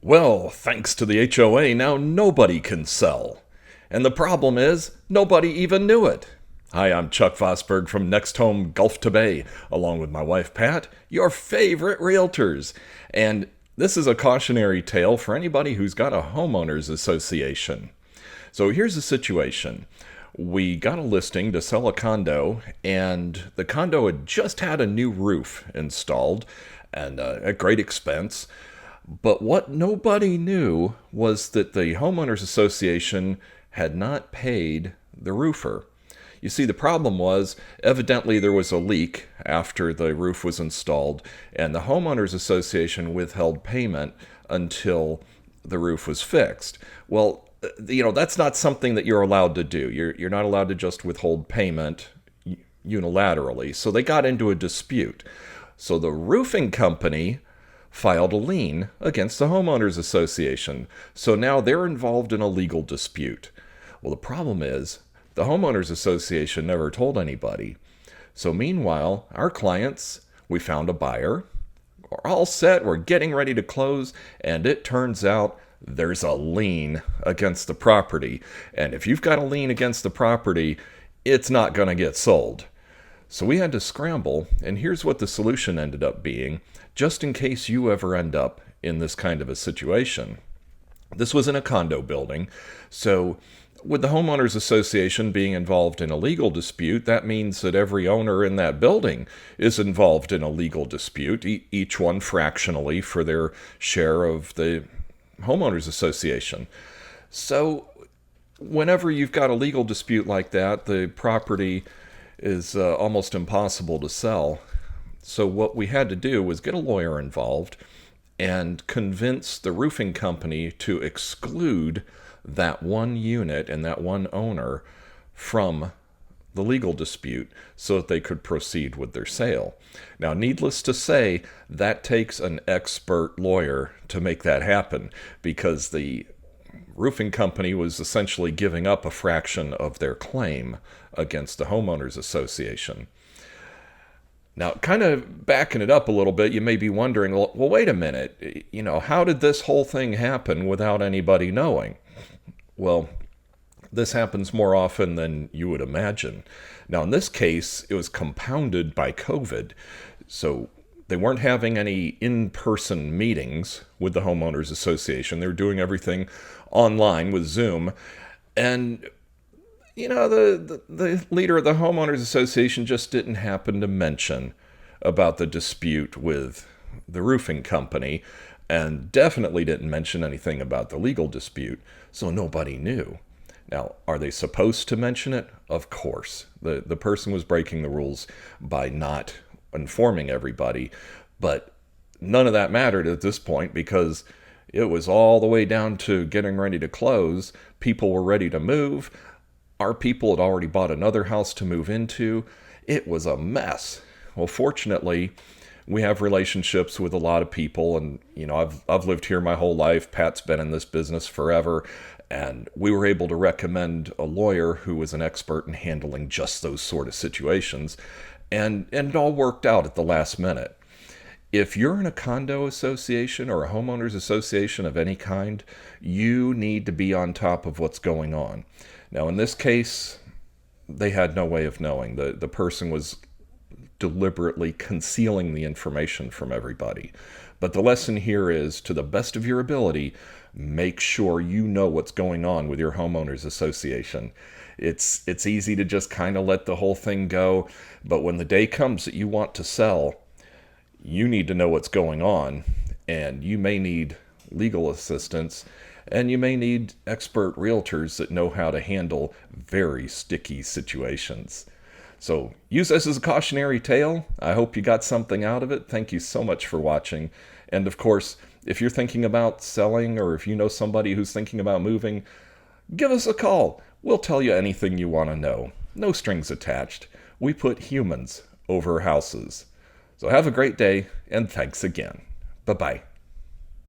Well, thanks to the HOA, now nobody can sell. And the problem is, nobody even knew it. Hi, I'm Chuck Vosberg from Next Home Gulf to Bay, along with my wife Pat, your favorite realtors. And this is a cautionary tale for anybody who's got a homeowners association. So here's the situation. We got a listing to sell a condo, and the condo had just had a new roof installed, and at great expense. But what nobody knew was that the homeowners association had not paid the roofer. You see, the problem was evidently there was a leak after the roof was installed, and the homeowners association withheld payment until the roof was fixed. Well, that's not something that you're allowed to do. You're not allowed to just withhold payment unilaterally. So they got into a dispute. So the roofing company filed a lien against the homeowners association. So now they're involved in a legal dispute. Well, the problem is the homeowners association never told anybody. So meanwhile, our clients, we found a buyer. We're all set. We're getting ready to close. And it turns out there's a lien against the property. And if you've got a lien against the property, it's not going to get sold. So we had to scramble, and here's what the solution ended up being, just in case you ever end up in this kind of a situation. This was in a condo building, so with the homeowners association being involved in a legal dispute, that means that every owner in that building is involved in a legal dispute, each one fractionally for their share of the homeowners association. So whenever you've got a legal dispute like that, the property is almost impossible to sell. So what we had to do was get a lawyer involved and convince the roofing company to exclude that one unit and that one owner from the legal dispute so that they could proceed with their sale. Now, needless to say, that takes an expert lawyer to make that happen, because the roofing company was essentially giving up a fraction of their claim against the homeowners association. Now, kind of backing it up a little bit, you may be wondering, well, wait a minute, how did this whole thing happen without anybody knowing? Well, this happens more often than you would imagine. Now, in this case, it was compounded by COVID. So they weren't having any in-person meetings with the homeowners association. They were doing everything online with Zoom. And, the leader of the homeowners association just didn't happen to mention about the dispute with the roofing company, and definitely didn't mention anything about the legal dispute. So nobody knew. Now, are they supposed to mention it? Of course. The person was breaking the rules by not informing everybody, but none of that mattered at this point, because it was all the way down to getting ready to close. People were ready to move. Our people had already bought another house to move into. It was a mess. Well, fortunately, we have relationships with a lot of people, and I've lived here my whole life. Pat's been in this business forever, and we were able to recommend a lawyer who was an expert in handling just those sort of situations, and it all worked out at the last minute. If you're in a condo association or a homeowners association of any kind, you need to be on top of what's going on. Now, in this case, they had no way of knowing. The person was deliberately concealing the information from everybody. But the lesson here is, to the best of your ability, make sure you know what's going on with your homeowners association. It's easy to just kind of let the whole thing go, but when the day comes that you want to sell, you need to know what's going on, and you may need legal assistance, and you may need expert realtors that know how to handle very sticky situations. So use this as a cautionary tale. I hope you got something out of it. Thank you so much for watching. And of course, if you're thinking about selling, or if you know somebody who's thinking about moving, give us a call. We'll tell you anything you want to know. No strings attached. We put humans over houses. So have a great day, and thanks again. Bye-bye.